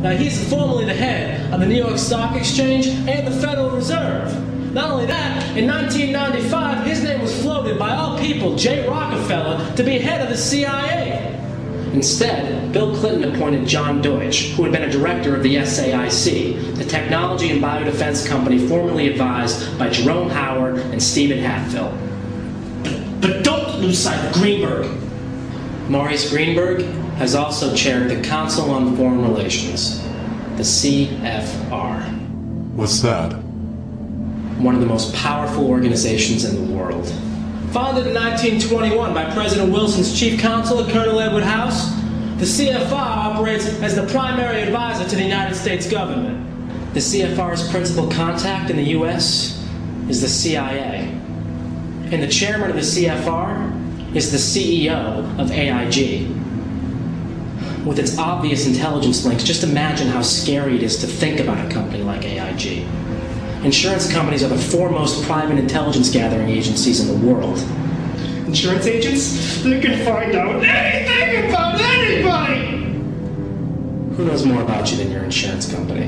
Now, he's formerly the head of the New York Stock Exchange and the Federal Reserve. Not only that, in 1995, his name was floated by all people, J. Rockefeller, to be head of the CIA. Instead, Bill Clinton appointed John Deutsch, who had been a director of the SAIC, the technology and biodefense company formerly advised by Jerome Howard and Stephen Hatfield. But don't lose sight of Greenberg. Maurice Greenberg has also chaired the Council on Foreign Relations, the CFR. What's that? One of the most powerful organizations in the world. Founded in 1921 by President Wilson's chief counsel, Colonel Edward House, the CFR operates as the primary advisor to the United States government. The CFR's principal contact in the U.S. is the CIA. And the chairman of the CFR is the CEO of AIG. With its obvious intelligence links, just imagine how scary it is to think about a company like AIG. Insurance companies are the foremost private intelligence gathering agencies in the world. Insurance agents? They can find out anything about anybody! Who knows more about you than your insurance company?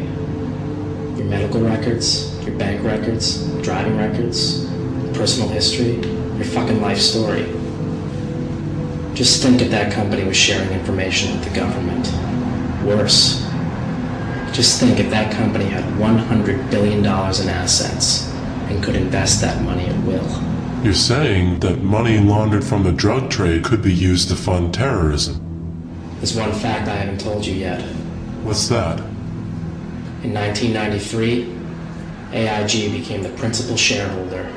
Your medical records, your bank records, driving records, personal history, your fucking life story. Just think if that company was sharing information with the government. Worse. Just think if that company had $100 billion in assets and could invest that money at will. You're saying that money laundered from the drug trade could be used to fund terrorism. There's one fact I haven't told you yet. What's that? In 1993, AIG became the principal shareholder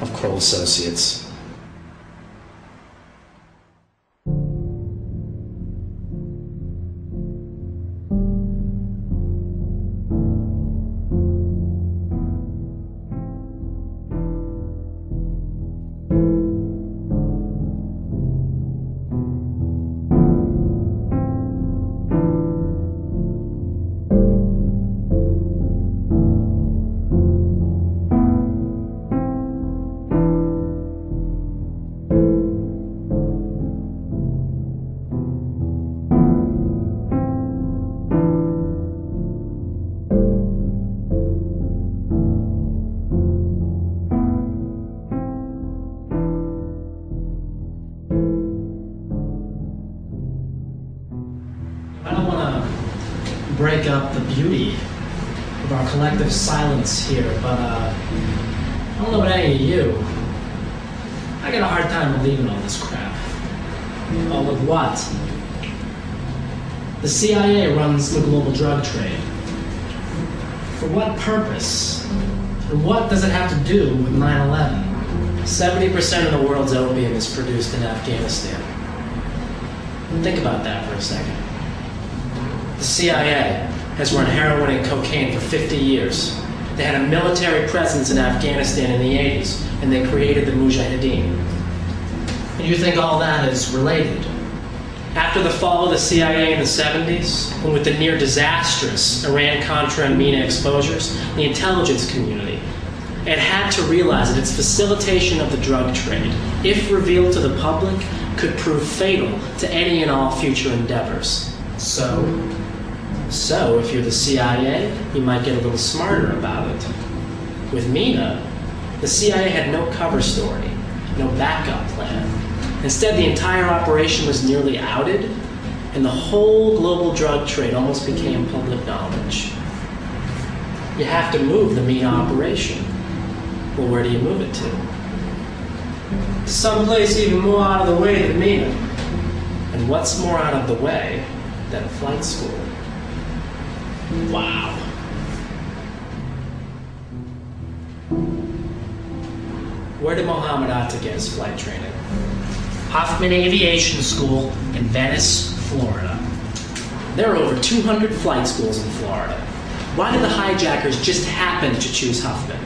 of Kroll Associates. I don't want to break up the beauty of our collective silence here, but I don't know about any of you. I got a hard time believing all this crap. All of what? The CIA runs the global drug trade. For what purpose? And what does it have to do with 9/11? 70% of the world's opium is produced in Afghanistan. Think about that for a second. The CIA has run heroin and cocaine for 50 years. They had a military presence in Afghanistan in the 80s, and they created the Mujahideen. And you think all that is related? After the fall of the CIA in the 70s, and with the near disastrous Iran-Contra and MENA exposures, the intelligence community, it had to realize that its facilitation of the drug trade, if revealed to the public, could prove fatal to any and all future endeavors. So, if you're the CIA, you might get a little smarter about it. With MENA, the CIA had no cover story, no backup plan. Instead, the entire operation was nearly outed, and the whole global drug trade almost became public knowledge. You have to move the MENA operation. Well, where do you move it to? Someplace even more out of the way than MENA. And what's more out of the way than flight school? Wow. Where did Mohammed Atta get his flight training? Hoffman Aviation School in Venice, Florida. There are over 200 flight schools in Florida. Why did the hijackers just happen to choose Huffman?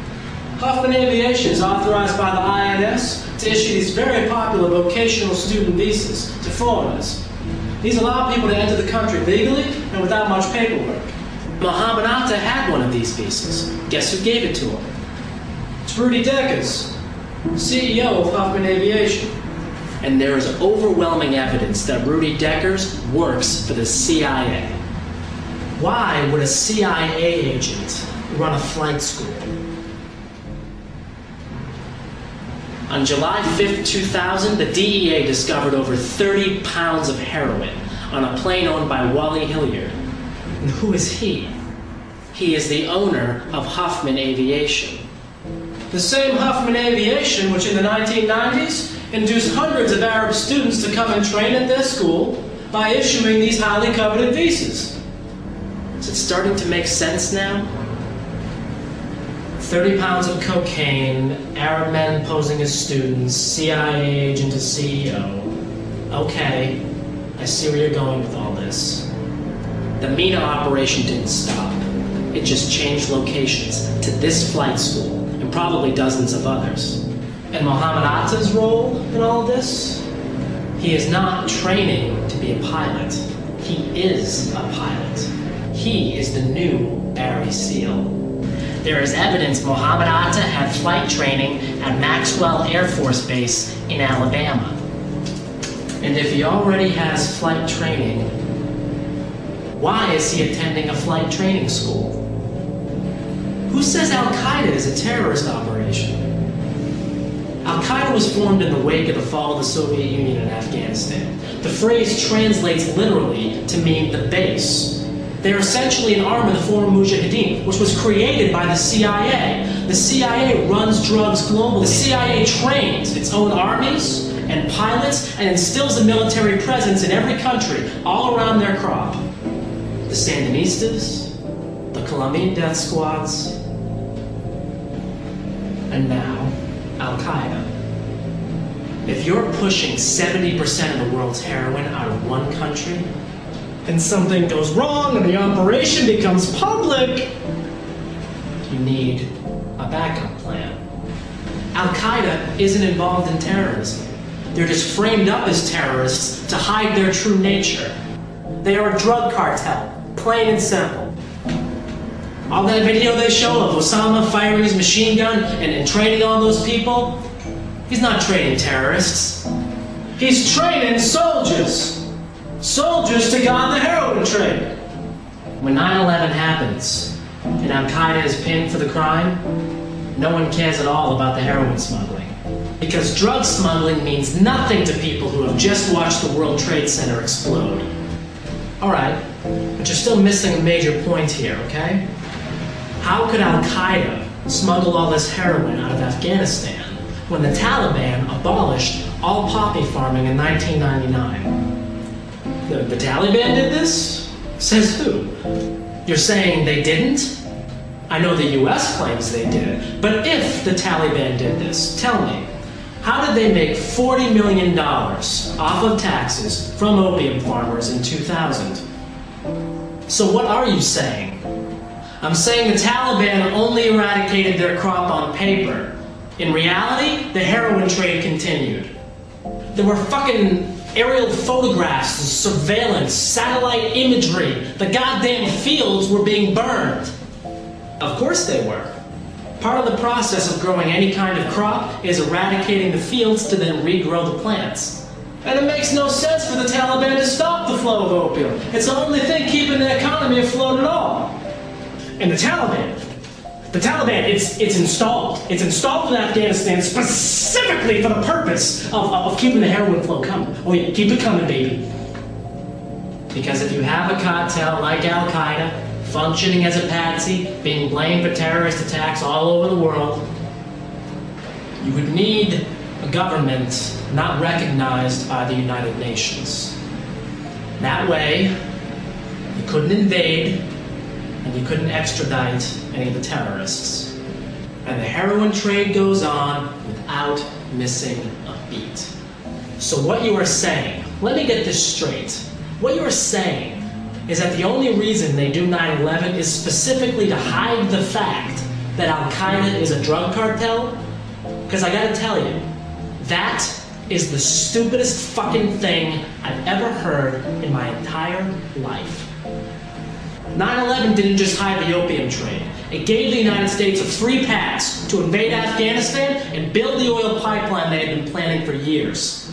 Huffman Aviation is authorized by the INS to issue these very popular vocational student visas to foreigners. These allow people to enter the country legally and without much paperwork. Mohammed Atta had one of these visas. Guess who gave it to him? It's Rudy Deckers, CEO of Huffman Aviation. And there is overwhelming evidence that Rudy Deckers works for the CIA. Why would a CIA agent run a flight school? On July 5th, 2000, the DEA discovered over 30 pounds of heroin on a plane owned by Wally Hilliard. And who is he? He is the owner of Huffman Aviation. The same Huffman Aviation which in the 1990s induced hundreds of Arab students to come and train at their school by issuing these highly coveted visas. Is it starting to make sense now? 30 pounds of cocaine, Arab men posing as students, CIA agent as CEO. Okay, I see where you're going with all this. The MENA operation didn't stop. It just changed locations to this flight school and probably dozens of others. And Mohammed Atta's role in all of this? He is not training to be a pilot. He is a pilot. He is the new Barry Seal. There is evidence Mohammed Atta had flight training at Maxwell Air Force Base in Alabama. And if he already has flight training, why is he attending a flight training school? Who says Al-Qaeda is a terrorist operation? Al-Qaeda was formed in the wake of the fall of the Soviet Union in Afghanistan. The phrase translates literally to mean the base. They're essentially an arm of the former Mujahideen, which was created by the CIA. The CIA runs drugs globally. The CIA trains its own armies and pilots and instills a military presence in every country, all around their crop. The Sandinistas, the Colombian death squads, and now Al-Qaeda. If you're pushing 70% of the world's heroin out of one country, and something goes wrong and the operation becomes public, you need a backup plan. Al-Qaeda isn't involved in terrorism. They're just framed up as terrorists to hide their true nature. They are a drug cartel, plain and simple. All that video they show of Osama firing his machine gun and training all those people, he's not training terrorists. He's training soldiers. Soldiers to guard the heroin trade. When 9/11 happens and Al-Qaeda is pinned for the crime, no one cares at all about the heroin smuggling. Because drug smuggling means nothing to people who have just watched the World Trade Center explode. Alright, but you're still missing a major point here, okay? How could Al-Qaeda smuggle all this heroin out of Afghanistan when the Taliban abolished all poppy farming in 1999? The Taliban did this? Says who? You're saying they didn't? I know the US claims they did, but if the Taliban did this, tell me, how did they make $40 million off of taxes from opium farmers in 2000? So what are you saying? I'm saying the Taliban only eradicated their crop on paper. In reality, the heroin trade continued. There were fucking aerial photographs, surveillance, satellite imagery. The goddamn fields were being burned. Of course they were. Part of the process of growing any kind of crop is eradicating the fields to then regrow the plants. And it makes no sense for the Taliban to stop the flow of opium. It's the only thing keeping the economy afloat at all. And the Taliban, it's installed. It's installed in Afghanistan specifically for the purpose of keeping the heroin flow coming. Oh yeah, keep it coming, baby. Because if you have a cartel like Al-Qaeda, functioning as a patsy, being blamed for terrorist attacks all over the world, you would need a government not recognized by the United Nations. That way, you couldn't invade, and you couldn't extradite any of the terrorists. And the heroin trade goes on without missing a beat. So what you are saying, let me get this straight. What you are saying is that the only reason they do 9/11 is specifically to hide the fact that Al-Qaeda is a drug cartel? Because I gotta tell you, that is the stupidest fucking thing I've ever heard in my entire life. 9/11 didn't just hide the opium trade. It gave the United States a free pass to invade Afghanistan and build the oil pipeline they had been planning for years.